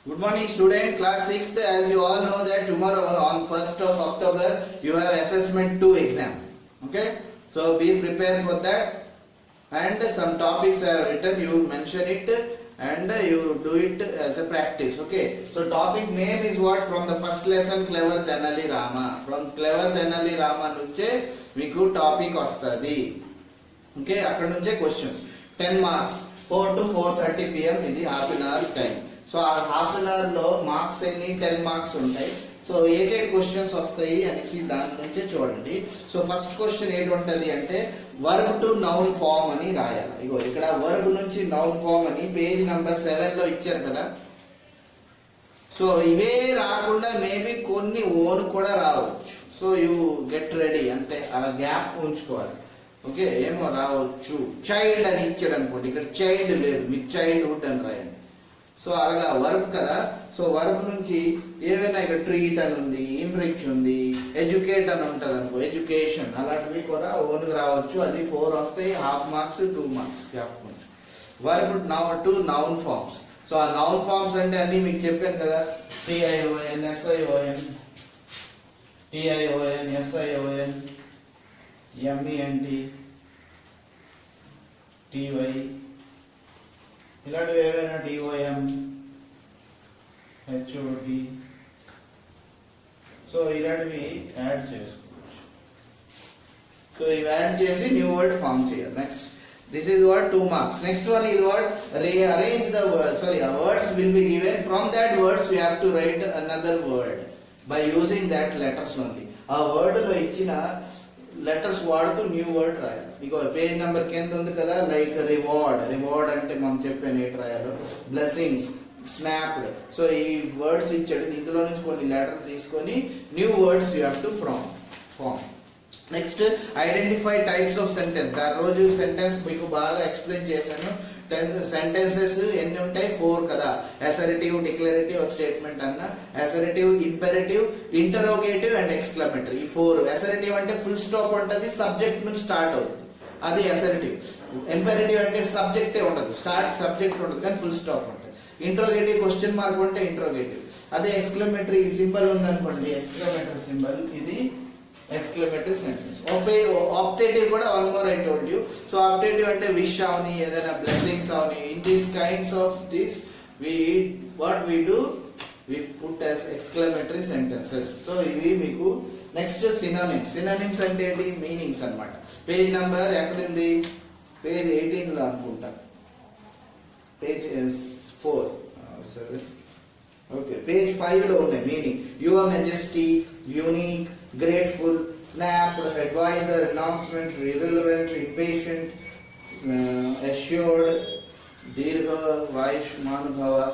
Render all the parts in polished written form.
Good morning student, class 6th. As you all know that tomorrow on 1st of October you have assessment 2 exam. Okay, so be prepared for that, and some topics I have written, you mention it and you do it as a practice. Okay, so topic name is what? From the first lesson Clever Tenali Rama. From Clever Tenali Rama nunche meeku topic vastadi. Okay, akkada nunche questions 10 marks 4 to 4:30 pm ఇది half an hour time. So ఆ half an hour లో marks ఎన్ని 10 marks ఉంటాయి. So ఏ questions వస్తాయి అనేసి దాని నుంచే చూడండి. సో ఫస్ట్ క్వశ్చన్ ఏంటంటది అంటే వర్బ్ టు నౌన్ ఫామ్ అని రాయాలి. ఇగో ఇక్కడ వర్బ్ నుంచి నౌన్ ఫామ్ అని పేజ్ నంబర్ 7 లో ఇచ్చారు కదా. సో ఇవే రాకుండా మేబీ కొన్ని ఓన్ కూడా రావచ్చు. సో యూ గెట్ రెడీ, అంటే అలా గ్యాప్ ఉంచుకోవాలి. ఓకే, ఏమో రావచ్చు. చైల్డ్ అని ఇచ్చాడు అనుకోండి, ఇక్కడ చైల్డ్ లేదు, మీరు చైల్డ్హుడ్ అని రాయండి. సో అలాగా వర్బ్ కదా. సో వర్బ్ నుంచి ఏవైనా ఇక్కడ ట్రీట్ అని ఉంది, ఇన్రిచ్ ఉంది, ఎడ్యుకేట్ అని ఉంటుంది అనుకో, ఎడ్యుకేషన్, అలాంటివి కూడా ఓన్గా రావచ్చు. అది 4 వస్తాయి, హాఫ్ మార్క్స్ 2 మార్క్స్ గ్యాప్ కొంచెం. Verb to noun forms. So ఆ నౌన్ ఫార్మ్స్ అంటే అన్ని మీకు చెప్పాను కదా. T I O N, S I O N, T I O N, S I O N, M E N T, T Y, ఇలాంటివి ఏవైనా డిఓఎం, హెచ్ఓడి. సో ఇలాంటివి యాడ్ చేసుకోవచ్చు. సో ఇవి యాడ్ చేసి న్యూ వర్డ్ ఫామ్ చేయాలి. Next this is what 2 marks. Next one is what rearrange the words. Words will be given. From that words we have to write another word by using that letters only. ఆ word లో ఇచ్చిన letters వాడుతూ new word రాయాలి. ఇక page number కింద ఉంది కదా, like reward. Reward అంటే మనం చెప్పాను ఏంటి రాయాలో. Blessings, snapped. సో ఈ వర్డ్స్ ఇచ్చాడు, ఇందులో నుంచి కొన్ని లెటర్ తీసుకొని new words you have to form. Next identify types of sentence. ఆ రోజు సెంటెన్స్ మీకు బాగా ఎక్స్ప్లెయిన్ చేశాను. 10 సెంటెన్సెస్ ఎన్ని ఉంటాయి? 4 కదా. అసర్టివ్, డిక్లరేటివ్, స్టేట్మెంట్ అన్న, అసర్టివ్, ఇంపెరేటివ్, ఇంటరోగేటివ్ అండ్ ఎక్స్క్లమేటరీ. ఈ 4. అసర్టివ్ అంటే ఫుల్ స్టాప్ ఉంటుంది, సబ్జెక్ట్ నుంచి స్టార్ట్ అవుతుంది, అది అసర్టివ్. ఇంపెరేటివ్ అంటే సబ్జెక్టే ఉండదు, స్టార్ట్ సబ్జెక్ట్ ఉండదు కానీ ఫుల్ స్టాప్ ఉంటుంది. ఇంట్రోగేటివ్ క్వశ్చన్ మార్క్ ఉంటే ఇంట్రోగేటివ్. అదే ఎక్స్క్లమేటరీ సింబల్ ఉందనుకోండి, ఎక్స్క్లమేటరీ సింబల్, ఇది ఎక్స్క్లమేటరీ సెంటెన్స్. ఆప్టేటివ్ కూడా all more I told you. So optative అంటే విష్ అవని, ఏదైనా బ్లెస్సింగ్స్ అవని, in these kinds of this what we do, we put as exclamatory sentences. So ఇవి మీకు. Next synonyms. సినోనిమ్స్ అంటే ఏంటి? మీనింగ్స్ అన్నమాట. పేజ్ నంబర్ ఎక్కడుంది? పేజ్ 18 లో అనుకుంటా, పేజ్ 4. సరే, ఓకే, పేజ్ 5 లో ఉన్నాయి meaning. Your majesty, unique, grateful, snapped, advisor, announcement, irrelevant, impatient, assured, dirgha, vaish, manubhava.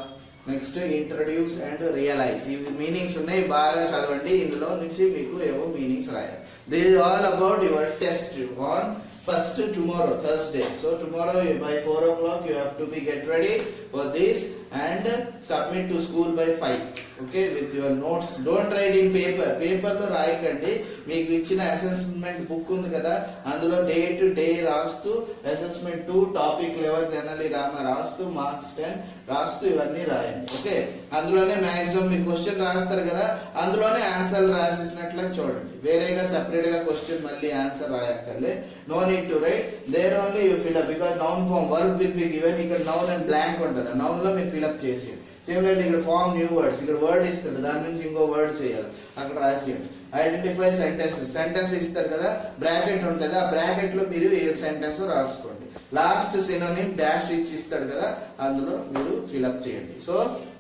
Next introduce and realise. ఇవి మీనింగ్స్ ఉన్నాయి, బాగా చదవండి. ఇందులో నుంచి మీకు ఏవో మీనింగ్స్ రాయాలి. This is all about your test on first tomorrow, Thursday. So tomorrow by 4 o'clock you have to be get ready for this and submit to school by 5. Okay, with your notes. Don't write in paper. Paper lo రాయకండి. మీకు ఇచ్చిన assessment book ఉంది కదా, అందులో day to day రాస్తూ assessment 2 topic level Tenali Rama రాస్తూ marks 10 రాస్తూ ఇవన్నీ రాయండి. ఓకే, అందులోనే మాక్సిమం మీరు క్వశ్చన్ రాస్తారు కదా, అందులోనే ఆన్సర్ రాసేసినట్లుగా చూడండి. వేరేగా సెపరేట్ గా క్వశ్చన్ మళ్ళీ ఆన్సర్ రాయక్కర్లే. No need to write, there only you fill up, because noun form verb will be given. ఇక్కడ నౌన్ అండ్ బ్లాంక్ ఉంటుంది, నౌన్ లో మీరు ఫిల్అప్ చేసి. సిమిలర్లీ ఇక్కడ ఫామ్ న్యూ వర్డ్స్, ఇక్కడ వర్డ్ ఇస్తాడు, దాని నుంచి ఇంకో వర్డ్ చేయాలి, అక్కడ రాసేయండి. Identify sentences. సెంటెన్స్ ఇస్తారు కదా, బ్రాకెట్ ఉంటుంది, ఆ బ్రాకెట్ లో మీరు ఏ సెంటెన్స్ రాసుకోండి. లాస్ట్ సినోనిమ్ డాష్ ఇచ్చి ఇస్తాడు కదా, అందులో మీరు ఫిల్అప్ చేయండి. So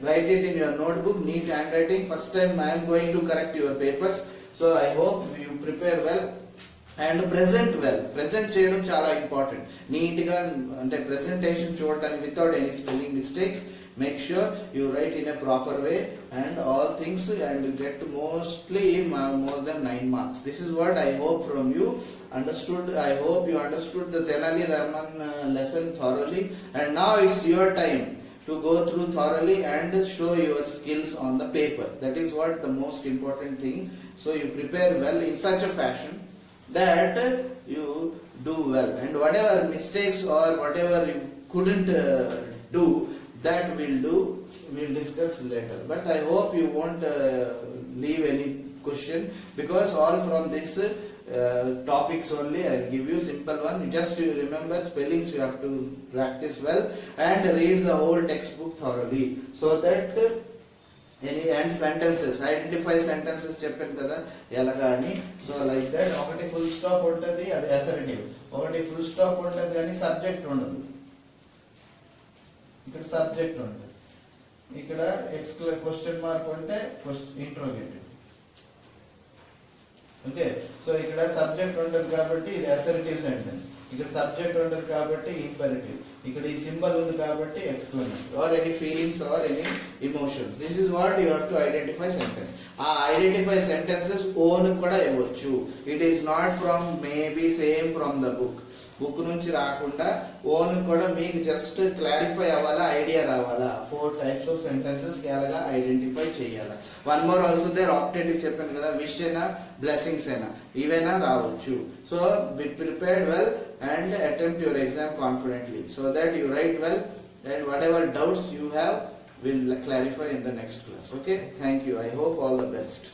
write it in your notebook, neat handwriting. First time I'm going to correct your papers. So I hope you prepare well and present well. Present చేయడం చాలా important. Neat గా అంటే ప్రెజెంటేషన్ చూడడానికి without any spelling mistakes. Make sure you write in a proper way and all things, and you get mostly more than 9 marks. This is what I hope from you. Understood? I hope you understood the Tenali Raman lesson thoroughly, and now it's your time to go through thoroughly and show your skills on the paper. That is what the most important thing. So you prepare well in such a fashion that you do well, and whatever mistakes or whatever you couldn't do, that we'll discuss later. But I hope you won't leave any question, because all from this topics only. I'll give you simple one. Just you remember spellings, you have to practice well and read the whole textbook thoroughly, so that any and sentences, identify sentences చెప్పాను కదా ఎలాగా అని. So like that ఒకటి full stop ఉంటుంది, అది assertive. ఒకటి full stop ఉంటుంది కానీ సబ్జెక్ట్ ఉండదు. ఇక్కడ సబ్జెక్ట్ ఉంటుంది, ఇక్కడ క్వశ్చన్ మార్క్ ఉంటే ఇంట్రోగేటివ్. ఓకే, సో ఇక్కడ సబ్జెక్ట్ ఉంటుంది కాబట్టి ఇది అసర్టివ్ సెంటెన్స్, ఇక్కడ సబ్జెక్ట్ ఉంటుంది కాబట్టి ఇంపరేటివ్, ఇక్కడ ఈ సింబల్ ఉంది కాబట్టి exclamatory or any feelings or any emotions. This is what you have to identify sentence. ఆ ఐడెంటిఫై సెంటెన్సెస్ ఓన్ కూడా ఇవ్వచ్చు. It is not from maybe same from the book నుంచి రాకుండా ఓన్ కూడా మీకు జస్ట్ క్లారిఫై అవ్వాలా, ఐడియా రావాలా. 4 types of sentences ఎలాగా ఐడెంటిఫై చేయాలా. One more also there optative చెప్పాను కదా, విష్ అయినా బ్లెస్సింగ్స్ అయినా ఇవైనా రావచ్చు. So be prepared well and attempt your exam confidently, so that you write well, and whatever doubts you have will clarify in the next class. Okay, thank you. I hope all the best.